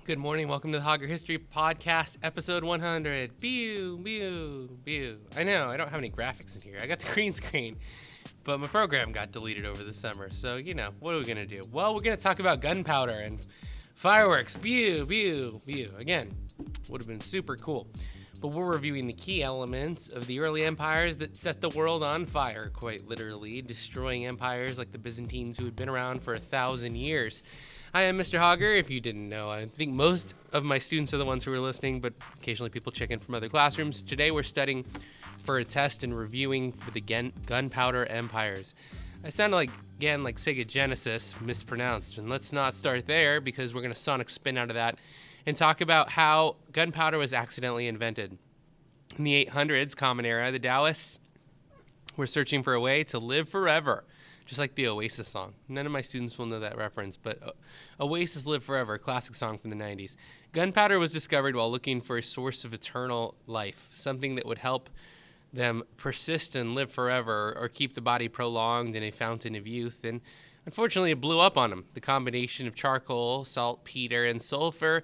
Good morning. Welcome to the Hauger History Podcast, episode 100. Pew. I know, I don't have any graphics in here. I got the green screen, but my program got deleted over the summer. So, what are we going to do? Well, we're going to talk about gunpowder and fireworks. Again, would have been super cool. But we're reviewing the key elements of the early empires that set the world on fire, quite literally, destroying empires like the Byzantines who had been around for 1,000 years. I am Mr. Hauger, if you didn't know. I think most of my students are the ones who are listening, but occasionally people check in from other classrooms. Today we're studying for a test and reviewing for the Gunpowder Empires. I sounded like Sega Genesis, mispronounced, and let's not start there because we're going to sonic spin out of that and talk about how gunpowder was accidentally invented. In the 800s, Common Era, the Taoists were searching for a way to live forever. Just like the Oasis song. None of my students will know that reference, but Oasis Live Forever, a classic song from the 90s. Gunpowder was discovered while looking for a source of eternal life, something that would help them persist and live forever or keep the body prolonged in a fountain of youth. And unfortunately, it blew up on them. The combination of charcoal, saltpeter, and sulfur,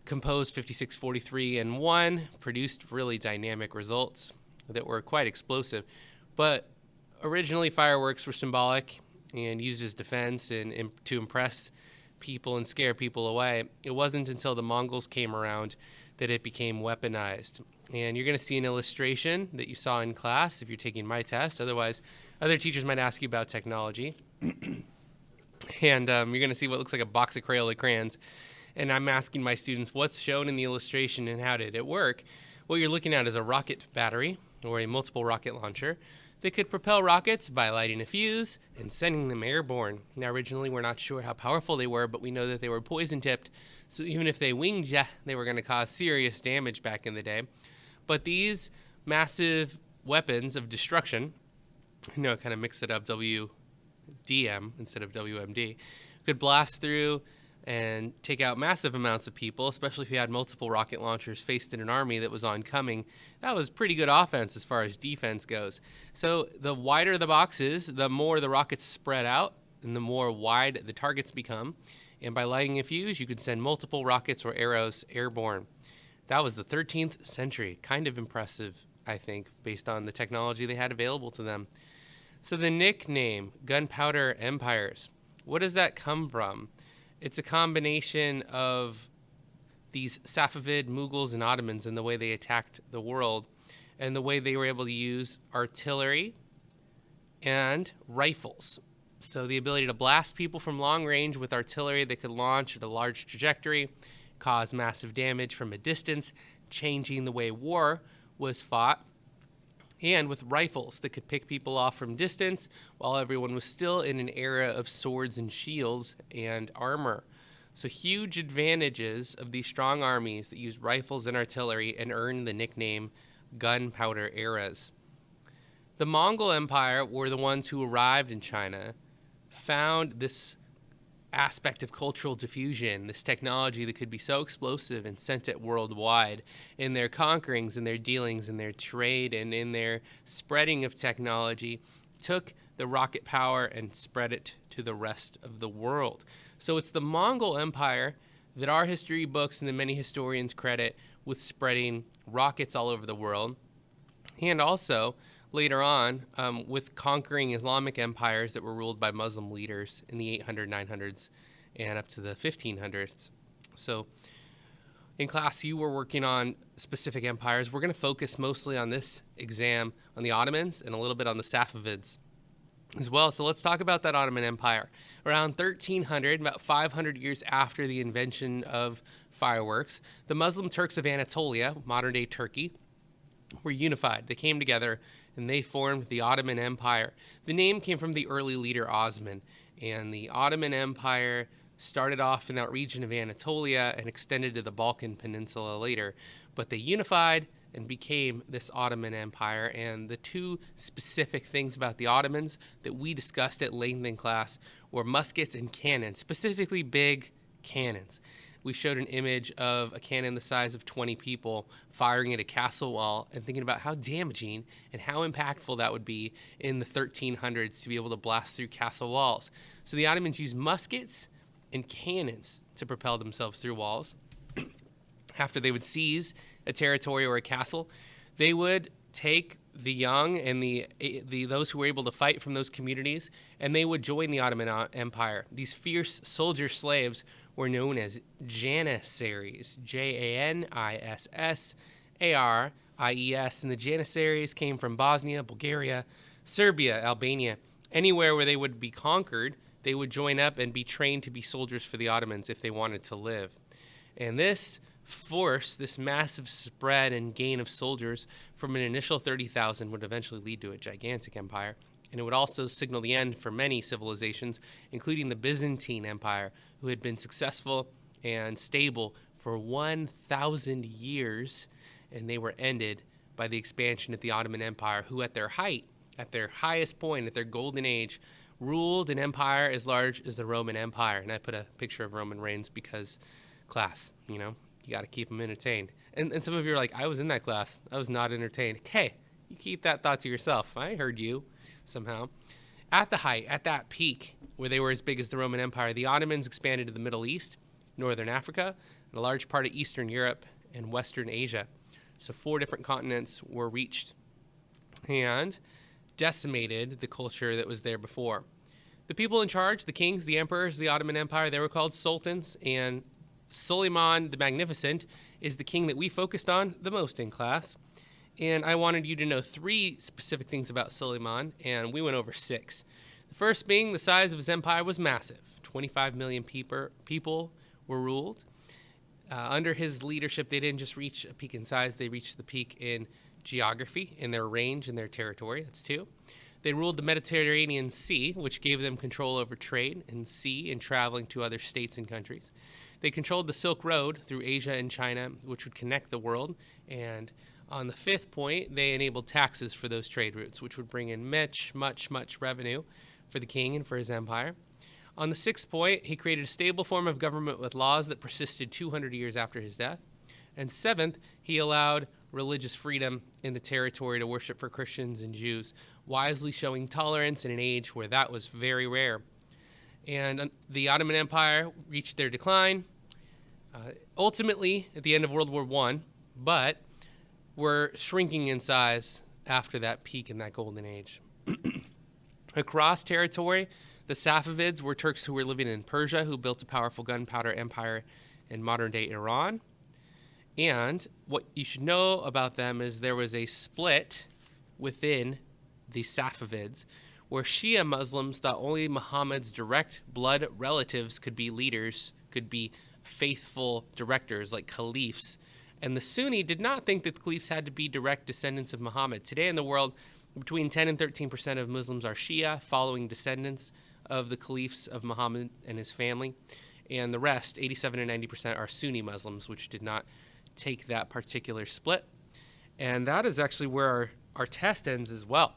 composed 5643 and 1, produced really dynamic results that were quite explosive. But originally, fireworks were symbolic and used as defense and to impress people and scare people away. It wasn't until the Mongols came around that it became weaponized. And you're going to see an illustration that you saw in class if you're taking my test. Otherwise, other teachers might ask you about technology. And you're going to see what looks like a box of Crayola crayons. And I'm asking my students what's shown in the illustration and how did it work. What you're looking at is a rocket battery or a multiple rocket launcher. They could propel rockets by lighting a fuse and sending them airborne. Now, originally, we're not sure how powerful they were, but we know that they were poison-tipped, so even if they winged you, they were going to cause serious damage back in the day. But these massive weapons of destruction, it kind of mixed it up, WDM instead of WMD, could blast through and take out massive amounts of people, especially if you had multiple rocket launchers faced in an army that was oncoming. That was pretty good offense as far as defense goes. So the wider the boxes, the more the rockets spread out and the more wide the targets become. And by lighting a fuse, you could send multiple rockets or arrows airborne. That was the 13th century. Kind of impressive, I think, based on the technology they had available to them. So the nickname, Gunpowder Empires, what does that come from? It's a combination of these Safavid, Mughals, and Ottomans and the way they attacked the world and the way they were able to use artillery and rifles. So the ability to blast people from long range with artillery that could launch at a large trajectory, cause massive damage from a distance, changing the way war was fought, and with rifles that could pick people off from distance while everyone was still in an era of swords and shields and armor. So huge advantages of these strong armies that used rifles and artillery and earned the nickname Gunpowder Eras. The Mongol Empire were the ones who arrived in China, found this aspect of cultural diffusion, this technology that could be so explosive and sent it worldwide in their conquerings, in their dealings, in their trade, and in their spreading of technology, took the rocket power and spread it to the rest of the world. So it's the Mongol Empire that our history books and the many historians credit with spreading rockets all over the world, and also later on with conquering Islamic empires that were ruled by Muslim leaders in the 800s, 900s, and up to the 1500s. So in class, you were working on specific empires. We're going to focus mostly on this exam on the Ottomans and a little bit on the Safavids as well. So let's talk about that Ottoman Empire. Around 1300, about 500 years after the invention of fireworks, the Muslim Turks of Anatolia, modern-day Turkey, were unified. They came together and they formed the Ottoman Empire. The name came from the early leader Osman, and the Ottoman Empire started off in that region of Anatolia and extended to the Balkan Peninsula later. But they unified and became this Ottoman Empire, and the two specific things about the Ottomans that we discussed at length in class were muskets and cannons, specifically big cannons. We showed an image of a cannon the size of 20 people firing at a castle wall and thinking about how damaging and how impactful that would be in the 1300s to be able to blast through castle walls. So the Ottomans used muskets and cannons to propel themselves through walls. After they would seize a territory or a castle, they would take the young and the those who were able to fight from those communities, and they would join the Ottoman Empire. These fierce soldier slaves were known as janissaries, Janissaries, and the janissaries came from Bosnia, Bulgaria, Serbia, Albania. Anywhere where they would be conquered, they would join up and be trained to be soldiers for the Ottomans if they wanted to live. And this massive spread and gain of soldiers from an initial 30,000 would eventually lead to a gigantic empire. And it would also signal the end for many civilizations, including the Byzantine Empire, who had been successful and stable for 1,000 years, and they were ended by the expansion of the Ottoman Empire, who at their height, at their highest point, at their golden age, ruled an empire as large as the Roman Empire. And I put a picture of Roman reigns because class, you got to keep them entertained. And some of you are like, I was in that class. I was not entertained. Okay, you keep that thought to yourself. I heard you somehow. At the height, at that peak, where they were as big as the Roman Empire, the Ottomans expanded to the Middle East, Northern Africa, and a large part of Eastern Europe and Western Asia. So 4 different continents were reached and decimated the culture that was there before. The people in charge, the kings, the emperors, the Ottoman Empire, they were called sultans, and Suleyman the Magnificent is the king that we focused on the most in class. And I wanted you to know 3 specific things about Suleyman, and we went over 6. The first being the size of his empire was massive. 25 million people were ruled. Under his leadership, they didn't just reach a peak in size, they reached the peak in geography, in their range, in their territory. That's 2. They ruled the Mediterranean Sea, which gave them control over trade and sea and traveling to other states and countries. They controlled the Silk Road through Asia and China, which would connect the world. And on the 5th point, they enabled taxes for those trade routes, which would bring in much revenue for the king and for his empire. On the 6th point, he created a stable form of government with laws that persisted 200 years after his death. And 7th, he allowed religious freedom in the territory to worship for Christians and Jews, wisely showing tolerance in an age where that was very rare. And the Ottoman Empire reached their decline, ultimately at the end of World War I, but were shrinking in size after that peak in that golden age. Across territory, the Safavids were Turks who were living in Persia, who built a powerful gunpowder empire in modern-day Iran. And what you should know about them is there was a split within the Safavids, where Shia Muslims thought only Muhammad's direct blood relatives could be leaders, could be faithful directors like caliphs. And the Sunni did not think that caliphs had to be direct descendants of Muhammad. Today in the world, between 10 and 13% of Muslims are Shia, following descendants of the caliphs of Muhammad and his family. And the rest, 87 and 90%, are Sunni Muslims, which did not take that particular split. And that is actually where our test ends as well.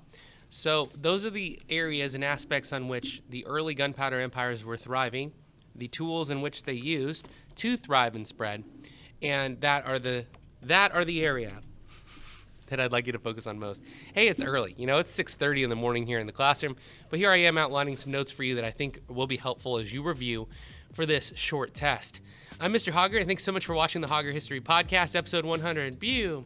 So those are the areas and aspects on which the early gunpowder empires were thriving, the tools in which they used to thrive and spread, and that are the area that I'd like you to focus on most. Hey, it's early. It's 6:30 in the morning here in the classroom, but here I am outlining some notes for you that I think will be helpful as you review for this short test. I'm Mr. Hauger, and thanks so much for watching the Hauger History Podcast, episode 100. We'll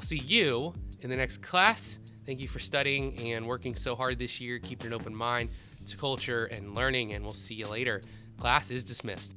see you in the next class. Thank you for studying and working so hard this year, keeping an open mind to culture and learning, and we'll see you later. Class is dismissed.